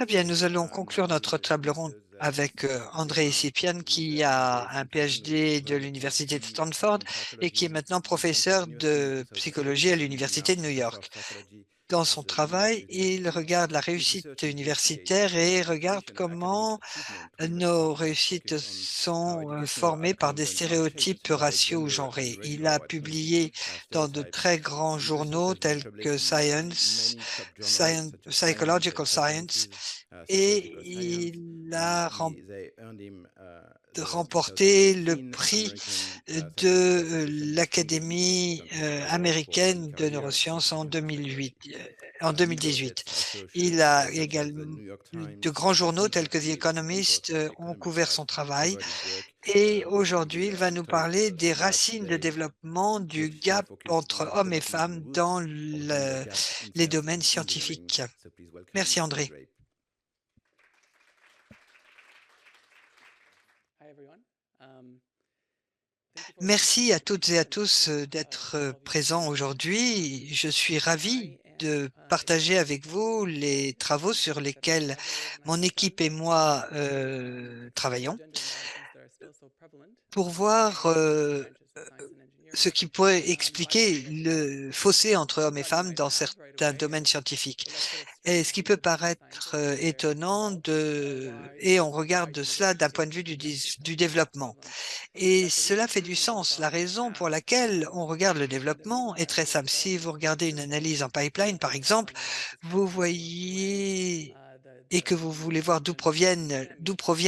Très bien, nous allons conclure notre table ronde avec André Essiepian, qui a un PhD de l'Université de Stanford et qui est maintenant professeur de psychologie à l'Université de New York. Dans son travail, il regarde la réussite universitaire et regarde comment nos réussites sont formées par des stéréotypes raciaux ou genrés. Il a publié dans de très grands journaux tels que Psychological Science, et il a remporté le prix de l'Académie américaine de neurosciences en 2018. Il a également de grands journaux tels que The Economist ont couvert son travail, et aujourd'hui il va nous parler des racines de développement du gap entre hommes et femmes dans les domaines scientifiques. Merci André. Merci à toutes et à tous d'être présents aujourd'hui. Je suis ravi de partager avec vous les travaux sur lesquels mon équipe et moi travaillons pour voir ce qui pourrait expliquer le fossé entre hommes et femmes dans certains domaines scientifiques. Et ce qui peut paraître étonnant et on regarde cela d'un point de vue du développement. Et cela fait du sens. La raison pour laquelle on regarde le développement est très simple. Si vous regardez une analyse en pipeline, par exemple, vous voyez et que vous voulez voir d'où provient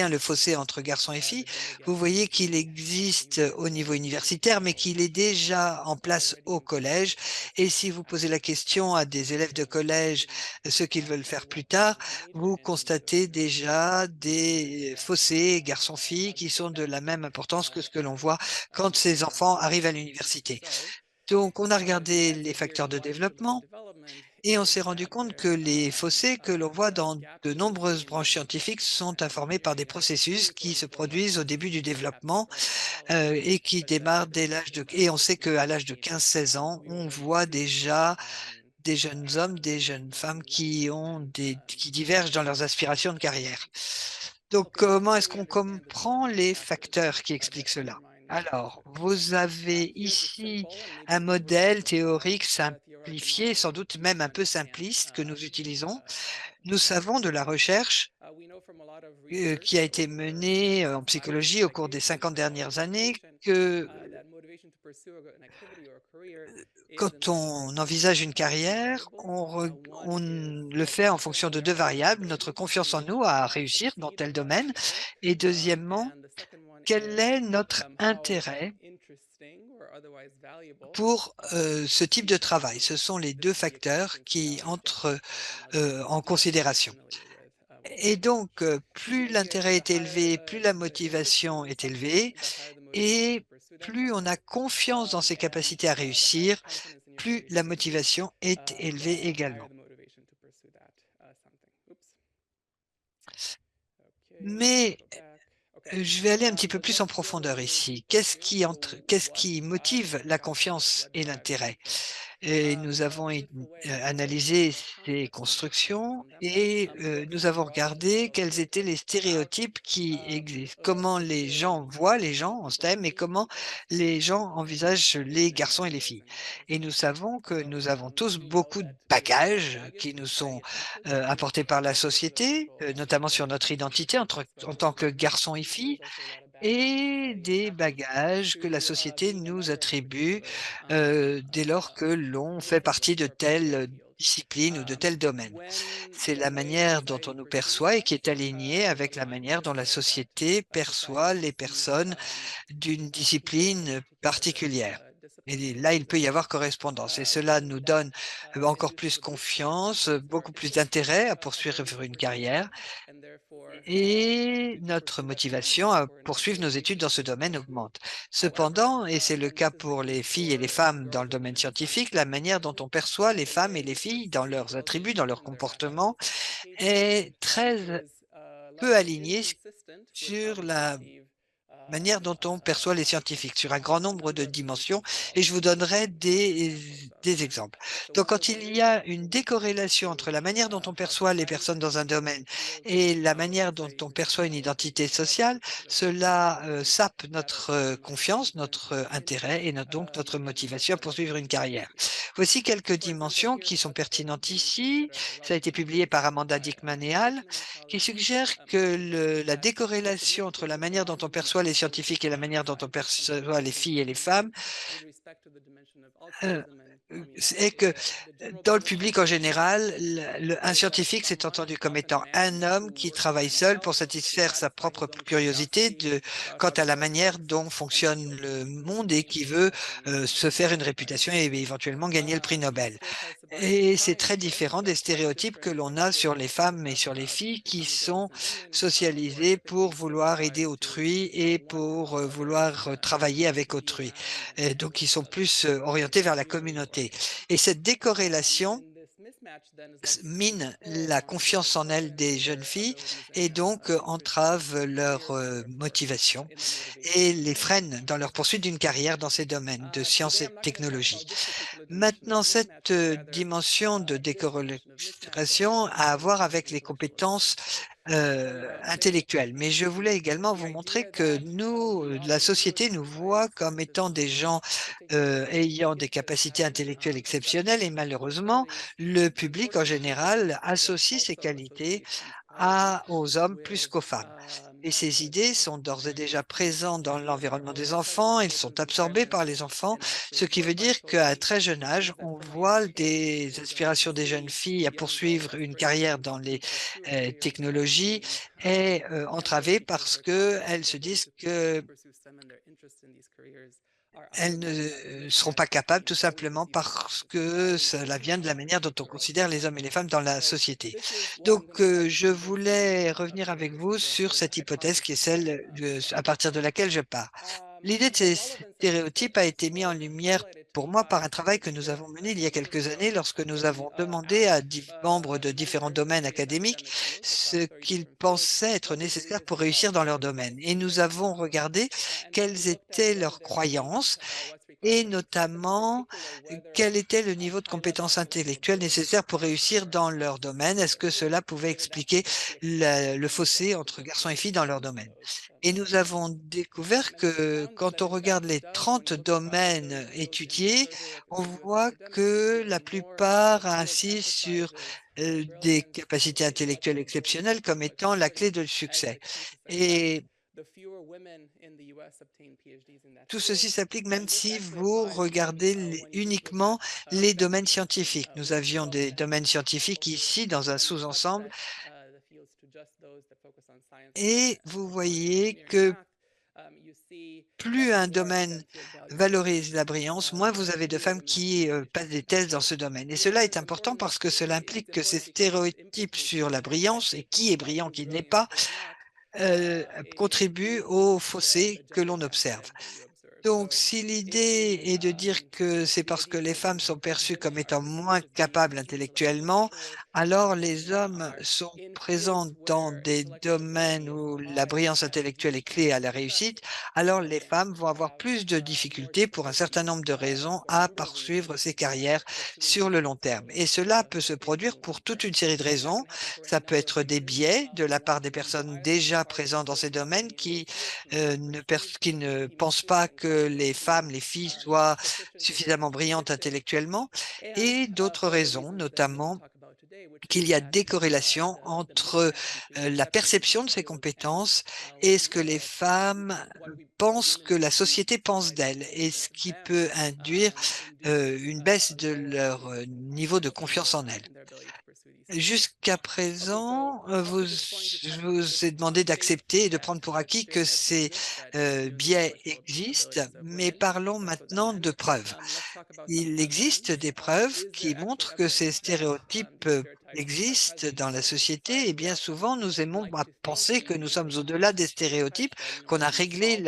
le fossé entre garçons et filles, vous voyez qu'il existe au niveau universitaire, mais qu'il est déjà en place au collège. Et si vous posez la question à des élèves de collège, ce qu'ils veulent faire plus tard, vous constatez déjà des fossés garçons-filles qui sont de la même importance que ce que l'on voit quand ces enfants arrivent à l'université. Donc, on a regardé les facteurs de développement et on s'est rendu compte que les fossés que l'on voit dans de nombreuses branches scientifiques sont informés par des processus qui se produisent au début du développement et qui démarrent dès l'âge de... Et on sait qu'à l'âge de 15-16 ans, on voit déjà des jeunes hommes, des jeunes femmes qui divergent dans leurs aspirations de carrière. Donc, comment est-ce qu'on comprend les facteurs qui expliquent cela? Alors, vous avez ici un modèle théorique simplifié, sans doute même un peu simpliste, que nous utilisons. Nous savons de la recherche qui a été menée en psychologie au cours des 50 dernières années que quand on envisage une carrière, on le fait en fonction de deux variables, notre confiance en nous à réussir dans tel domaine, et deuxièmement, quel est notre intérêt pour ce type de travail. Ce sont les deux facteurs qui entrent en considération. Et donc, plus l'intérêt est élevé, plus la motivation est élevée, et plus on a confiance dans ses capacités à réussir, plus la motivation est élevée également. Mais je vais aller un petit peu plus en profondeur ici. Qu'est-ce qui motive la confiance et l'intérêt? Et nous avons analysé ces constructions et nous avons regardé quels étaient les stéréotypes qui existent, comment les gens voient les gens en STEM et comment les gens envisagent les garçons et les filles. Et nous savons que nous avons tous beaucoup de bagages qui nous sont apportés par la société, notamment sur notre identité en tant que garçons et filles, et des bagages que la société nous attribue dès lors que l'on fait partie de telle discipline ou de tel domaine. C'est la manière dont on nous perçoit et qui est alignée avec la manière dont la société perçoit les personnes d'une discipline particulière. Et là, il peut y avoir correspondance. Et cela nous donne encore plus confiance, beaucoup plus d'intérêt à poursuivre une carrière et notre motivation à poursuivre nos études dans ce domaine augmente. Cependant, et c'est le cas pour les filles et les femmes dans le domaine scientifique, la manière dont on perçoit les femmes et les filles dans leurs attributs, dans leur comportement, est très peu alignée sur la manière dont on perçoit les scientifiques sur un grand nombre de dimensions et je vous donnerai des exemples. Donc, quand il y a une décorrélation entre la manière dont on perçoit les personnes dans un domaine et la manière dont on perçoit une identité sociale, cela sape notre confiance, notre intérêt et donc notre motivation à poursuivre une carrière. Voici quelques dimensions qui sont pertinentes ici. Ça a été publié par Amanda Dickman et al., qui suggère que la décorrélation entre la manière dont on perçoit les scientifiques et la manière dont on perçoit les filles et les femmes euh, est que dans le public en général, un scientifique s'est entendu comme étant un homme qui travaille seul pour satisfaire sa propre curiosité quant à la manière dont fonctionne le monde et qui veut se faire une réputation et éventuellement gagner le prix Nobel. Et c'est très différent des stéréotypes que l'on a sur les femmes et sur les filles qui sont socialisées pour vouloir aider autrui et pour vouloir travailler avec autrui. Et donc, ils sont plus orientés vers la communauté. Et cette décorrélation mine la confiance en elles des jeunes filles et donc entrave leur motivation et les freine dans leur poursuite d'une carrière dans ces domaines de sciences et de technologie. Maintenant, cette dimension de décorrélation a à voir avec les compétences intellectuelles. Mais je voulais également vous montrer que nous, la société nous voit comme étant des gens ayant des capacités intellectuelles exceptionnelles et malheureusement, le public en général associe ces qualités aux hommes plus qu'aux femmes. Et ces idées sont d'ores et déjà présentes dans l'environnement des enfants, elles sont absorbées par les enfants, ce qui veut dire qu'à un très jeune âge, on voit des aspirations des jeunes filles à poursuivre une carrière dans les technologies est entravée parce qu'elles se disent que elles ne seront pas capables tout simplement parce que cela vient de la manière dont on considère les hommes et les femmes dans la société. Donc, je voulais revenir avec vous sur cette hypothèse qui est celle à partir de laquelle je pars. L'idée de ces stéréotypes a été mise en lumière pour moi par un travail que nous avons mené il y a quelques années lorsque nous avons demandé à membres de différents domaines académiques ce qu'ils pensaient être nécessaire pour réussir dans leur domaine. Et nous avons regardé quelles étaient leurs croyances et notamment quel était le niveau de compétence intellectuelle nécessaire pour réussir dans leur domaine. Est-ce que cela pouvait expliquer le fossé entre garçons et filles dans leur domaine? Et nous avons découvert que quand on regarde les 30 domaines étudiés, on voit que la plupart insistent sur des capacités intellectuelles exceptionnelles comme étant la clé de succès. Et tout ceci s'applique même si vous regardez uniquement les domaines scientifiques. Nous avions des domaines scientifiques ici dans un sous-ensemble et vous voyez que plus un domaine valorise la brillance, moins vous avez de femmes qui passent des tests dans ce domaine. Et cela est important parce que cela implique que ces stéréotypes sur la brillance et qui est brillant, qui ne l'est pas, contribuent au fossé que l'on observe. Donc, si l'idée est de dire que c'est parce que les femmes sont perçues comme étant moins capables intellectuellement, alors les hommes sont présents dans des domaines où la brillance intellectuelle est clé à la réussite, alors les femmes vont avoir plus de difficultés pour un certain nombre de raisons à poursuivre ces carrières sur le long terme. Et cela peut se produire pour toute une série de raisons. Ça peut être des biais de la part des personnes déjà présentes dans ces domaines qui ne pensent pas que les femmes, les filles soient suffisamment brillantes intellectuellement et d'autres raisons, notamment qu'il y a des corrélations entre la perception de ces compétences et ce que les femmes pensent que la société pense d'elles et ce qui peut induire une baisse de leur niveau de confiance en elles. Jusqu'à présent, je vous ai demandé d'accepter et de prendre pour acquis que ces biais existent, mais parlons maintenant de preuves. Il existe des preuves qui montrent que ces stéréotypes existent dans la société et bien souvent nous aimons à penser que nous sommes au-delà des stéréotypes, qu'on a réglé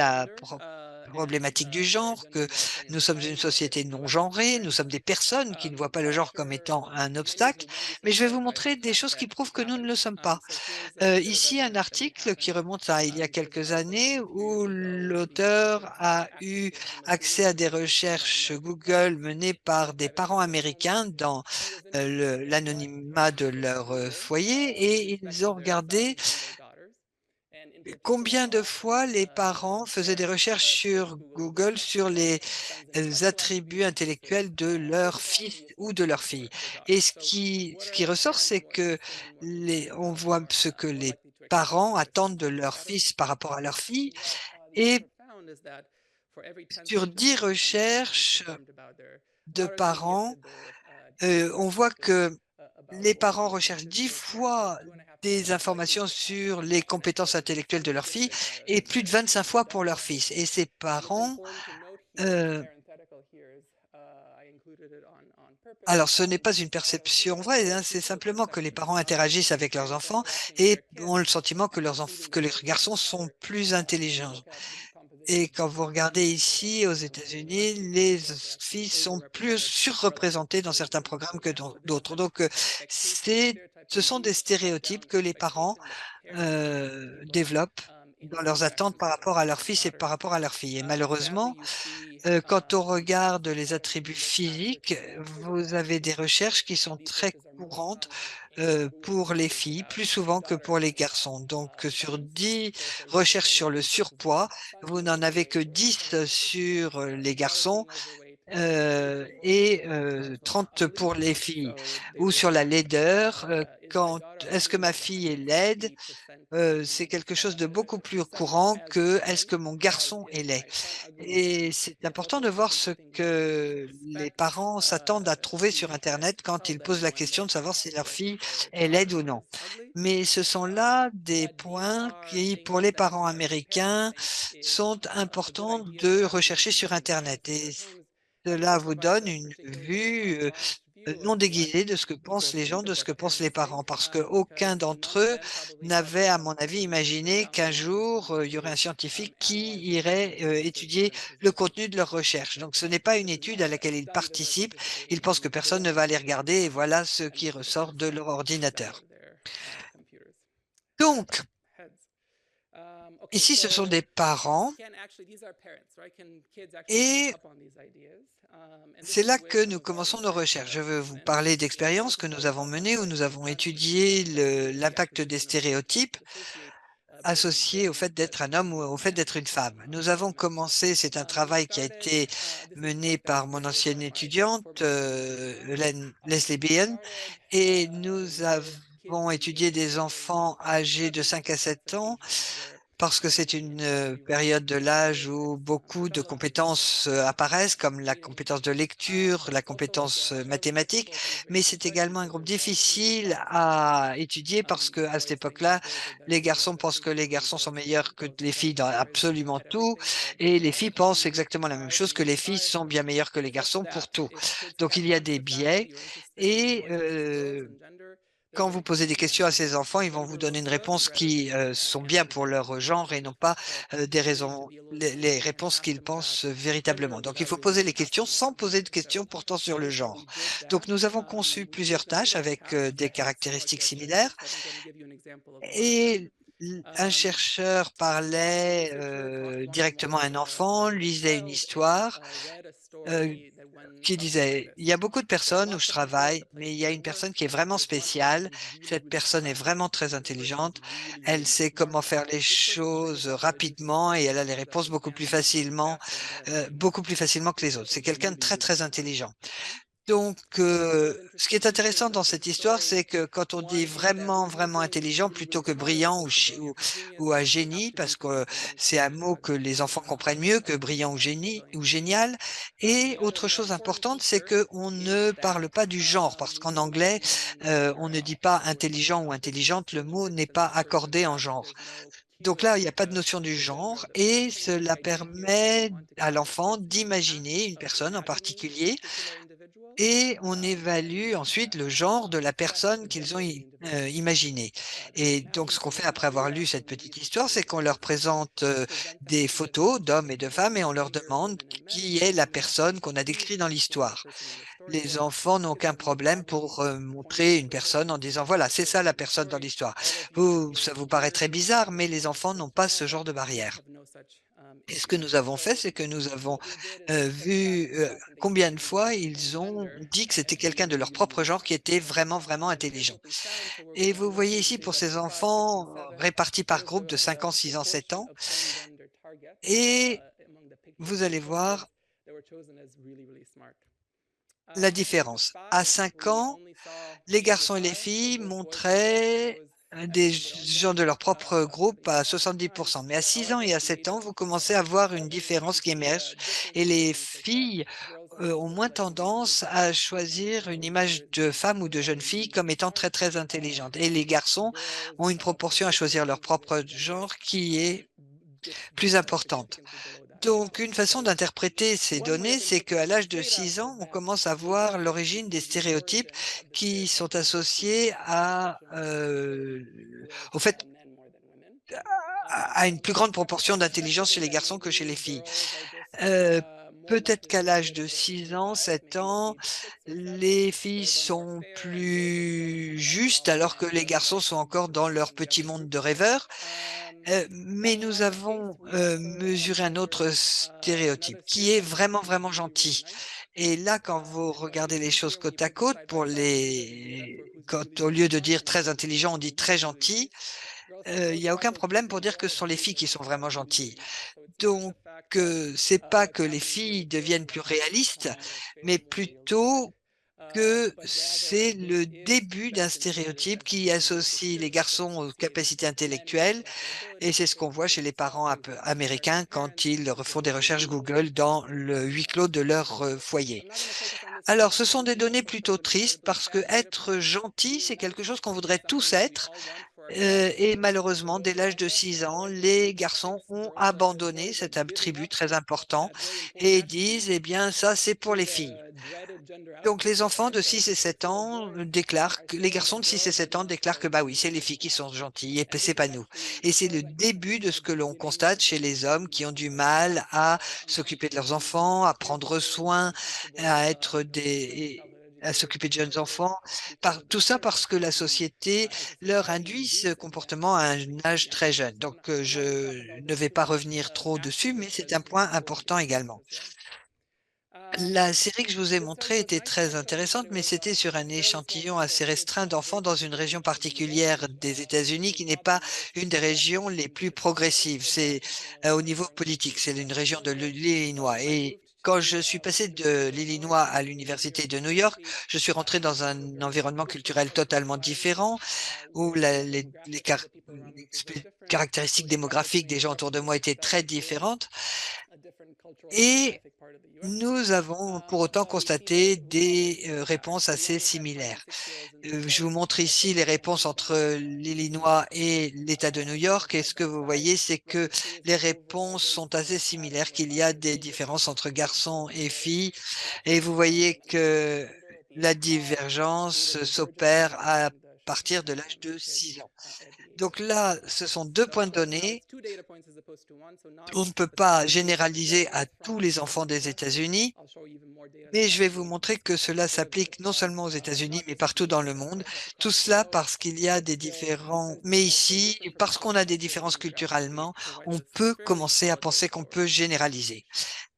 problématique du genre, que nous sommes une société non genrée, nous sommes des personnes qui ne voient pas le genre comme étant un obstacle, mais je vais vous montrer des choses qui prouvent que nous ne le sommes pas. Ici, un article qui remonte à il y a quelques années où l'auteur a eu accès à des recherches Google menées par des parents américains dans l'anonymat de leur foyer et ils ont regardé combien de fois les parents faisaient des recherches sur Google sur les attributs intellectuels de leur fils ou de leur fille. Et ce qui ressort, c'est que on voit ce que les parents attendent de leur fils par rapport à leur fille et sur 10 recherches de parents, on voit que les parents recherchent 10 fois des informations sur les compétences intellectuelles de leur fille et plus de 25 fois pour leur fils. Et ces parents, heu alors, ce n'est pas une perception vraie, hein, c'est simplement que les parents interagissent avec leurs enfants et ont le sentiment que que les garçons sont plus intelligents. Et quand vous regardez ici aux États-Unis, les filles sont plus surreprésentées dans certains programmes que dans d'autres. Donc, ce sont des stéréotypes que les parents développent dans leurs attentes par rapport à leur fils et par rapport à leur fille. Et malheureusement, quand on regarde les attributs physiques, vous avez des recherches qui sont très courantes, pour les filles, plus souvent que pour les garçons. Donc, sur 10 recherches sur le surpoids, vous n'en avez que 10 sur, les garçons, et 30 pour les filles. Ou sur la laideur, quand est-ce que ma fille est laide? C'est quelque chose de beaucoup plus courant que: «Est-ce que mon garçon est laid?» Et c'est important de voir ce que les parents s'attendent à trouver sur internet quand ils posent la question de savoir si leur fille est laide ou non. Mais ce sont là des points qui, pour les parents américains, sont importants de rechercher sur internet et cela vous donne une vue, non déguisée de ce que pensent les gens, de ce que pensent les parents. Parce qu'aucun d'entre eux n'avait, à mon avis, imaginé qu'un jour, il y aurait un scientifique qui irait, étudier le contenu de leurs recherches. Donc ce n'est pas une étude à laquelle ils participent. Ils pensent que personne ne va les regarder et voilà ce qui ressort de leur ordinateur. Donc, ici, ce sont des parents et c'est là que nous commençons nos recherches. Je veux vous parler d'expériences que nous avons menées où nous avons étudié l'impact des stéréotypes associés au fait d'être un homme ou au fait d'être une femme. Nous avons commencé, c'est un travail qui a été mené par mon ancienne étudiante, Leslie Bean, et nous avons étudié des enfants âgés de 5 à 7 ans parce que c'est une, période de l'âge où beaucoup de compétences, apparaissent comme la compétence de lecture, la compétence, mathématique, mais c'est également un groupe difficile à étudier parce qu'à cette époque-là, les garçons pensent que les garçons sont meilleurs que les filles dans absolument tout et les filles pensent exactement la même chose, que les filles sont bien meilleures que les garçons pour tout. Donc il y a des biais et quand vous posez des questions à ces enfants, ils vont vous donner une réponse qui, sont bien pour leur genre et non pas, des raisons les réponses qu'ils pensent véritablement. Donc il faut poser les questions sans poser de questions portant sur le genre. Donc nous avons conçu plusieurs tâches avec, des caractéristiques similaires et un chercheur parlait, directement à un enfant, lisait une histoire, heu qui disait: «Il y a beaucoup de personnes où je travaille, mais il y a une personne qui est vraiment spéciale. Cette personne est vraiment très intelligente. Elle sait comment faire les choses rapidement et elle a les réponses beaucoup plus facilement que les autres. C'est quelqu'un de très, très intelligent». Donc, ce qui est intéressant dans cette histoire, c'est que quand on dit vraiment, vraiment intelligent plutôt que brillant ou un génie, parce que c'est un mot que les enfants comprennent mieux que brillant ou génie ou génial. Et autre chose importante, c'est qu'on ne parle pas du genre, parce qu'en anglais, on ne dit pas intelligent ou intelligente, le mot n'est pas accordé en genre. Donc là, il n'y a pas de notion du genre et cela permet à l'enfant d'imaginer une personne en particulier et on évalue ensuite le genre de la personne qu'ils ont imaginée. Et donc ce qu'on fait après avoir lu cette petite histoire, c'est qu'on leur présente, des photos d'hommes et de femmes et on leur demande qui est la personne qu'on a décrite dans l'histoire. Les enfants n'ont aucun problème pour, montrer une personne en disant: «Voilà, c'est ça la personne dans l'histoire». Ça vous paraît très bizarre, mais les enfants n'ont pas ce genre de barrière. Et ce que nous avons fait, c'est que nous avons, vu, combien de fois ils ont dit que c'était quelqu'un de leur propre genre qui était vraiment, vraiment intelligent. Et vous voyez ici pour ces enfants, répartis par groupe de 5 ans, 6 ans, 7 ans et vous allez voir la différence. À 5 ans, les garçons et les filles montraient, des gens de leur propre groupe à 70. Mais à 6 ans et à 7 ans, vous commencez à voir une différence qui émerge et les filles, ont moins tendance à choisir une image de femme ou de jeune fille comme étant très, très intelligente et les garçons ont une proportion à choisir leur propre genre qui est plus importante. Donc, une façon d'interpréter ces données, c'est qu'à l'âge de 6 ans, on commence à voir l'origine des stéréotypes qui sont associés au fait, à une plus grande proportion d'intelligence chez les garçons que chez les filles. Heu, Peut-être qu'à l'âge de 6 ans, 7 ans, les filles sont plus justes alors que les garçons sont encore dans leur petit monde de rêveurs. Mais nous avons, mesuré un autre stéréotype qui est vraiment, vraiment gentil et là, quand vous regardez les choses côte à côte quand au lieu de dire très intelligent, on dit très gentil, il y a aucun problème pour dire que ce sont les filles qui sont vraiment gentilles. Donc, c'est pas que les filles deviennent plus réalistes, mais plutôt que c'est le début d'un stéréotype qui associe les garçons aux capacités intellectuelles et c'est ce qu'on voit chez les parents américains quand ils font des recherches Google dans le huis clos de leur, foyer. Alors ce sont des données plutôt tristes parce que être gentil, c'est quelque chose qu'on voudrait tous être, et malheureusement, dès l'âge de 6 ans, les garçons ont abandonné cet attribut très important et disent: «Eh bien ça, c'est pour les filles». Donc les enfants de 6 et 7 ans, déclarent que les garçons de 6 et 7 ans déclarent que, bah, oui, c'est les filles qui sont gentilles et c'est pas nous et c'est le début de ce que l'on constate chez les hommes qui ont du mal à s'occuper de leurs enfants, à prendre soin, à être à s'occuper de jeunes enfants. Tout ça parce que la société leur induit ce comportement à un âge très jeune. Donc je ne vais pas revenir trop dessus, mais c'est un point important également. La série que je vous ai montrée était très intéressante, mais c'était sur un échantillon assez restreint d'enfants dans une région particulière des États-Unis qui n'est pas une des régions les plus progressives. C'est au niveau politique, c'est une région de l'Illinois. Et quand je suis passé de l'Illinois à l'université de New York, je suis rentré dans un environnement culturel totalement différent où les caractéristiques démographiques des gens autour de moi étaient très différentes. Et nous avons pour autant constaté des, réponses assez similaires. Je vous montre ici les réponses entre l'Illinois et l'État de New York et ce que vous voyez, c'est que les réponses sont assez similaires, qu'il y a des différences entre garçons et filles et vous voyez que la divergence s'opère à partir de l'âge de 6 ans. Donc là, ce sont 2 points de données. On ne peut pas généraliser à tous les enfants des États-Unis, mais je vais vous montrer que cela s'applique non seulement aux États-Unis, mais partout dans le monde. Tout cela parce qu'il y a des différents mais ici, parce qu'on a des différences culturellement, on peut commencer à penser qu'on peut généraliser.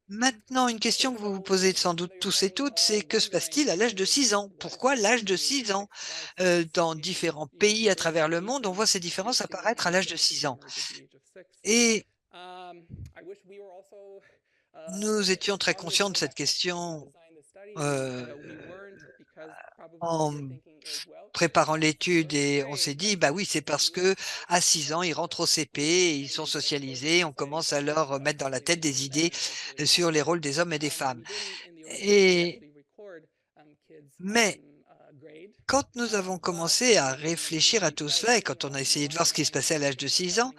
Maintenant, une question que vous vous posez sans doute tous et toutes, c'est que se passe-t-il à l'âge de 6 ans? Pourquoi l'âge de 6 ans? Dans différents pays à travers le monde, on voit ces différences apparaître à l'âge de 6 ans et nous étions très conscients de cette question, heu, en préparant l'étude et on s'est dit: «Bah, oui, c'est parce que à 6 ans, ils rentrent au CP, ils sont socialisés, on commence à leur mettre dans la tête des idées, sur les rôles des hommes et des femmes» et Mais quand nous avons commencé à réfléchir à tout cela et quand on a essayé de voir ce qui se passait à l'âge de 6 ans,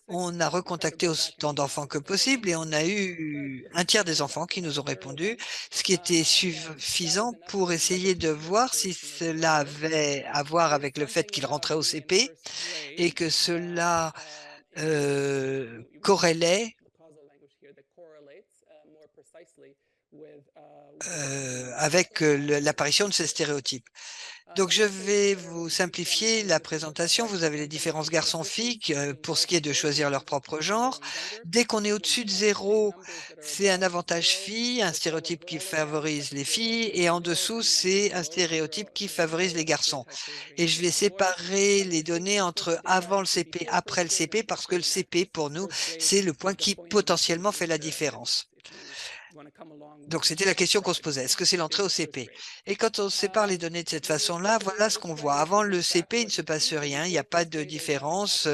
on a recontacté autant d'enfants que possible et on a eu un tiers des enfants qui nous ont répondu, ce qui était suffisant pour essayer de voir si cela avait à voir avec le fait qu'ils rentraient au CP et que cela corrélait avec l'apparition de ces stéréotypes. Donc, je vais vous simplifier la présentation. Vous avez les différences garçons-filles pour ce qui est de choisir leur propre genre. Dès qu'on est au-dessus de 0, c'est un avantage fille, un stéréotype qui favorise les filles, et en dessous, c'est un stéréotype qui favorise les garçons. Et je vais séparer les données entre avant le CP, après le CP, parce que le CP, pour nous, c'est le point qui potentiellement fait la différence. Donc, c'était la question qu'on se posait. Est-ce que c'est l'entrée au CP? Et quand on sépare les données de cette façon-là, voilà ce qu'on voit. Avant le CP, il ne se passe rien. Il n'y a pas de différence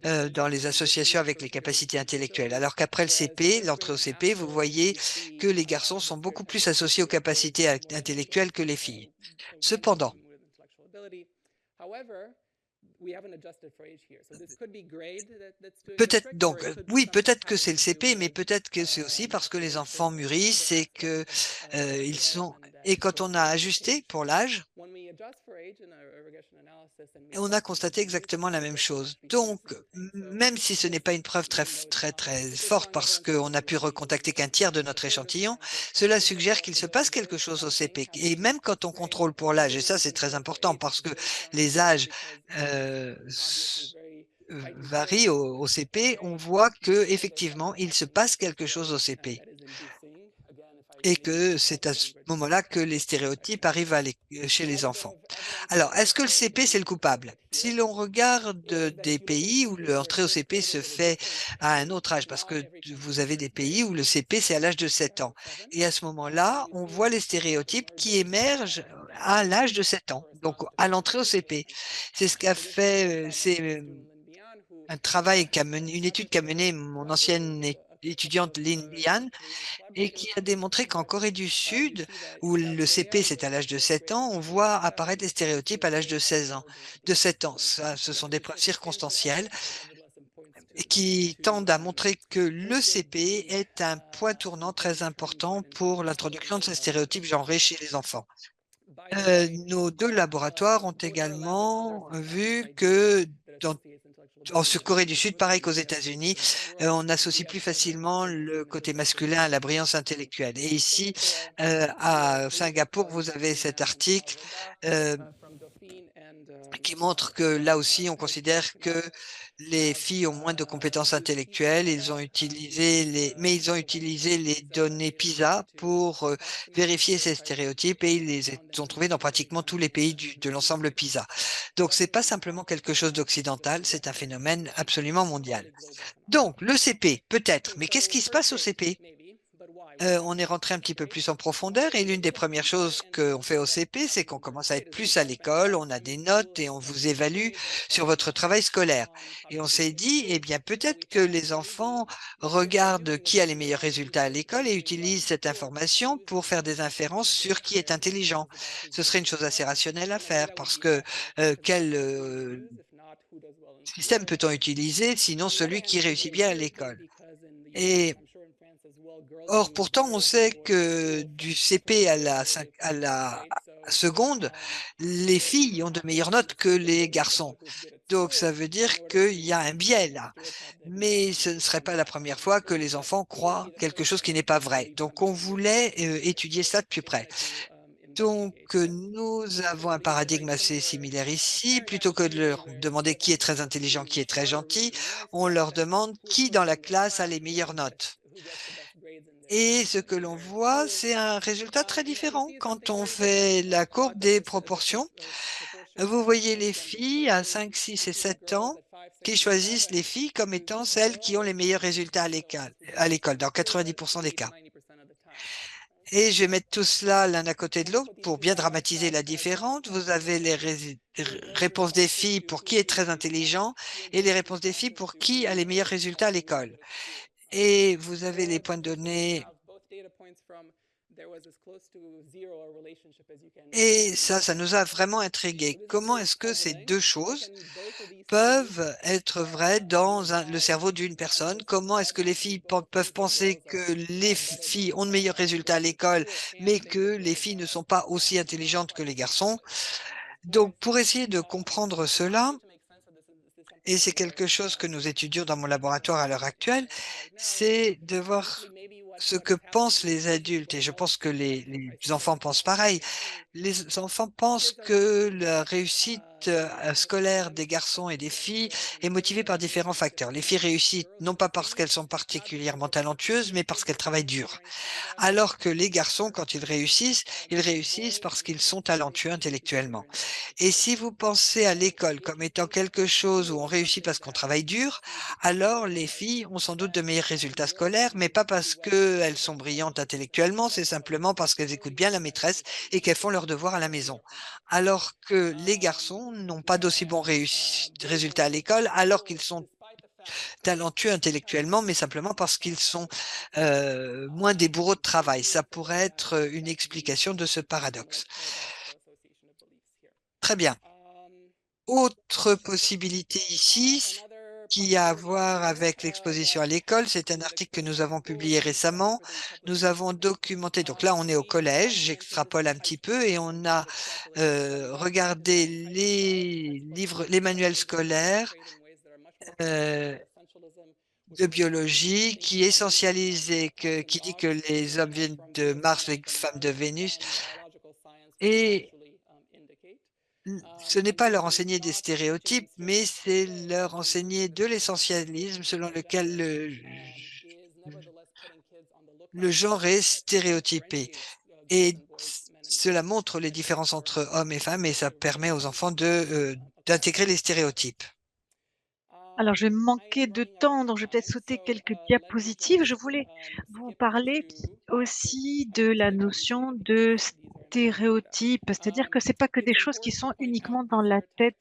dans les associations avec les capacités intellectuelles. Alors qu'après le CP, l'entrée au CP, vous voyez que les garçons sont beaucoup plus associés aux capacités intellectuelles que les filles. Cependant, peut-être donc, oui, peut-être que c'est le CP, mais peut-être que c'est aussi parce que les enfants mûrissent et que, ils sont et quand on a ajusté pour l'âge, on a constaté exactement la même chose. Donc, même si ce n'est pas une preuve très forte parce qu'on a pu recontacter qu'un tiers de notre échantillon, cela suggère qu'il se passe quelque chose au CP et même quand on contrôle pour l'âge et ça, c'est très important parce que les âges, varie au CP, on voit que effectivement il se passe quelque chose au CP et que c'est à ce moment-là que les stéréotypes arrivent chez les enfants. Alors, est-ce que le CP, c'est le coupable? Si l'on regarde des pays où l'entrée au CP se fait à un autre âge, parce que vous avez des pays où le CP, c'est à l'âge de 7 ans. Et à ce moment-là, on voit les stéréotypes qui émergent à l'âge de 7 ans, donc à l'entrée au CP. C'est ce qu'a fait, un travail une étude qu'a menée mon ancienne étudiante Lynn Bian et qui a démontré qu'en Corée du Sud, où le CP c'est à l'âge de 7 ans, on voit apparaître des stéréotypes à l'âge de 16 ans, de 7 ans. Ça, ce sont des preuves circonstancielles et qui tendent à montrer que le CP est un point tournant très important pour l'introduction de ces stéréotypes genrés chez les enfants. Nos 2 laboratoires ont également vu que dans sur Corée du Sud, pareil qu'aux États-Unis, on associe plus facilement le côté masculin à la brillance intellectuelle. Et ici, à Singapour, vous avez cet article euh, qui montre que là aussi, on considère que les filles ont moins de compétences intellectuelles. Mais ils ont utilisé les données PISA pour vérifier ces stéréotypes et ils ont trouvés dans pratiquement tous les pays de l'ensemble PISA. Donc, c'est pas simplement quelque chose d'occidental, c'est un phénomène absolument mondial. Donc, le CP, peut-être, mais qu'est-ce qui se passe au CP? On est rentré un petit peu plus en profondeur et l'une des premières choses qu'on fait au CP, c'est qu'on commence à être plus à l'école, on a des notes et on vous évalue sur votre travail scolaire. Et on s'est dit, eh bien, peut-être que les enfants regardent qui a les meilleurs résultats à l'école et utilisent cette information pour faire des inférences sur qui est intelligent. Ce serait une chose assez rationnelle à faire parce que quel système peut-on utiliser sinon celui qui réussit bien à l'école? Et or, pourtant, on sait que du CP à la seconde, les filles ont de meilleures notes que les garçons. Donc, ça veut dire qu'il y a un biais là. Mais ce ne serait pas la première fois que les enfants croient quelque chose qui n'est pas vrai. Donc, on voulait étudier ça de plus près. Donc, nous avons un paradigme assez similaire ici. Plutôt que de leur demander qui est très intelligent, qui est très gentil, on leur demande qui dans la classe a les meilleures notes. Et ce que l'on voit, c'est un résultat très différent quand on fait la courbe des proportions. Vous voyez les filles à 5, 6 et 7 ans qui choisissent les filles comme étant celles qui ont les meilleurs résultats à l'école, dans 90% des cas. Et je vais mettre tout cela l'un à côté de l'autre pour bien dramatiser la différence. Vous avez les réponses des filles pour qui est très intelligent et les réponses des filles pour qui a les meilleurs résultats à l'école. Et vous avez les points de données Et ça nous a vraiment intrigués. Comment est-ce que ces 2 choses peuvent être vraies dans le cerveau d'une personne? Comment est-ce que les filles peuvent penser que les filles ont de meilleurs résultats à l'école, mais que les filles ne sont pas aussi intelligentes que les garçons? Donc pour essayer de comprendre cela, et c'est quelque chose que nous étudions dans mon laboratoire à l'heure actuelle, c'est de voir ce que pensent les adultes, et je pense que les enfants pensent pareil. Les enfants pensent que la réussite, scolaire des garçons et des filles est motivée par différents facteurs. Les filles réussissent non pas parce qu'elles sont particulièrement talentueuses, mais parce qu'elles travaillent dur. Alors que les garçons, quand ils réussissent parce qu'ils sont talentueux intellectuellement. Et si vous pensez à l'école comme étant quelque chose où on réussit parce qu'on travaille dur, alors les filles ont sans doute de meilleurs résultats scolaires, mais pas parce qu'elles sont brillantes intellectuellement, c'est simplement parce qu'elles écoutent bien la maîtresse et qu'elles font leurs devoirs à la maison. Alors que les garçons n'ont pas d'aussi bons résultats à l'école, alors qu'ils sont talentueux intellectuellement, mais simplement parce qu'ils sont moins des bourreaux de travail. Ça pourrait être une explication de ce paradoxe. Très bien. Autre possibilité ici, qui a à voir avec l'exposition à l'école, c'est un article que nous avons publié récemment. Nous avons documenté, donc là on est au collège, j'extrapole un petit peu, et on a regardé les livres, les manuels scolaires euh, de biologie qui essentialise et qui dit que les hommes viennent de Mars, les femmes de Vénus, et ce n'est pas leur enseigner des stéréotypes, mais c'est leur enseigner de l'essentialisme selon lequel le genre est stéréotypé. Et cela montre les différences entre hommes et femmes et ça permet aux enfants d'intégrer les stéréotypes. Alors, je vais manquer de temps, donc je vais peut-être sauter quelques diapositives. Je voulais vous parler aussi de la notion de stéréotype, c'est-à-dire que c'est pas que des choses qui sont uniquement dans la tête,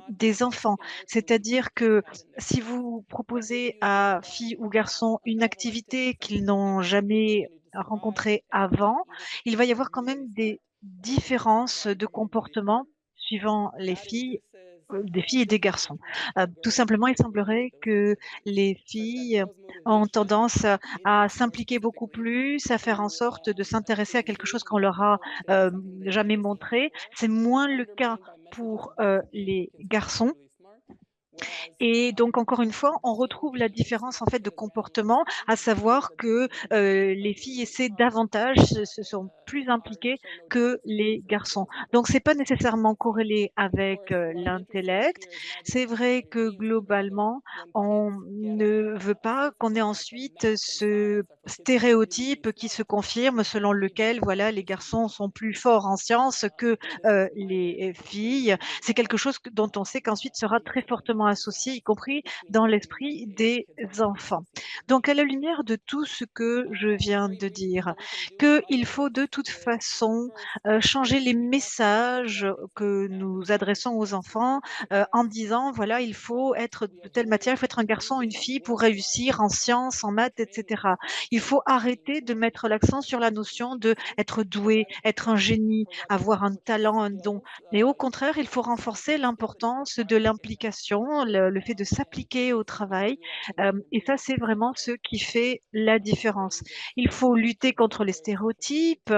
des enfants. C'est-à-dire que si vous proposez à filles ou garçons une activité qu'ils n'ont jamais rencontrée avant, il va y avoir quand même des différences de comportement suivant les filles, des filles et des garçons. Tout simplement, il semblerait que les filles ont tendance à s'impliquer beaucoup plus, à faire en sorte de s'intéresser à quelque chose qu'on leur a, jamais montré. C'est moins le cas pour, les garçons. Et donc encore une fois, on retrouve la différence en fait de comportement, à savoir que, les filles essaient davantage, se sont plus impliquées que les garçons. Donc c'est pas nécessairement corrélé avec, l'intellect. C'est vrai que globalement, on ne veut pas qu'on ait ensuite ce stéréotype qui se confirme selon lequel, voilà, les garçons sont plus forts en sciences que, les filles. C'est quelque chose dont on sait qu'ensuite sera très fortement associé, y compris dans l'esprit des enfants. Donc à la lumière de tout ce que je viens de dire, qu'il faut de toute façon, changer les messages que nous adressons aux enfants, en disant: «Voilà, il faut être de telle matière, il faut être un garçon ou une fille pour réussir en sciences, en maths et cetera». Il faut arrêter de mettre l'accent sur la notion de être doué, être un génie, avoir un talent, un don. Mais au contraire, il faut renforcer l'importance de l'implication, le fait de s'appliquer au travail, et ça, c'est vraiment ce qui fait la différence. Il faut lutter contre les stéréotypes,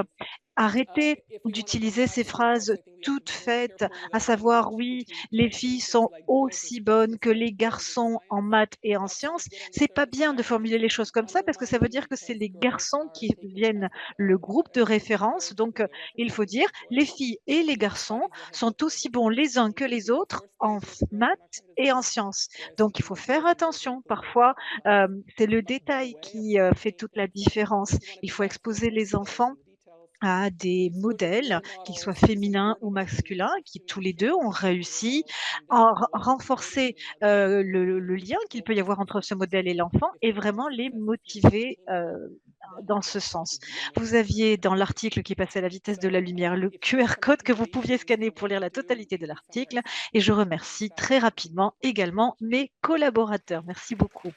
arrêter d'utiliser ces phrases toutes faites, à savoir: «Oui, les filles sont aussi bonnes que les garçons en maths et en sciences». C'est pas bien de formuler les choses comme ça parce que ça veut dire que c'est les garçons qui viennent le groupe de référence. Donc, il faut dire: «Les filles et les garçons sont aussi bons les uns que les autres en maths et en sciences». Donc il faut faire attention. Parfois, c'est le détail qui, fait toute la différence. Il faut exposer les enfants à des modèles, qu'ils soient féminins ou masculins, qui tous les 2 ont réussi, à renforcer, le lien qu'il peut y avoir entre ce modèle et l'enfant et vraiment les motiver, dans ce sens. Vous aviez dans l'article qui passait à la vitesse de la lumière le QR code que vous pouviez scanner pour lire la totalité de l'article et je remercie très rapidement également mes collaborateurs. Merci beaucoup.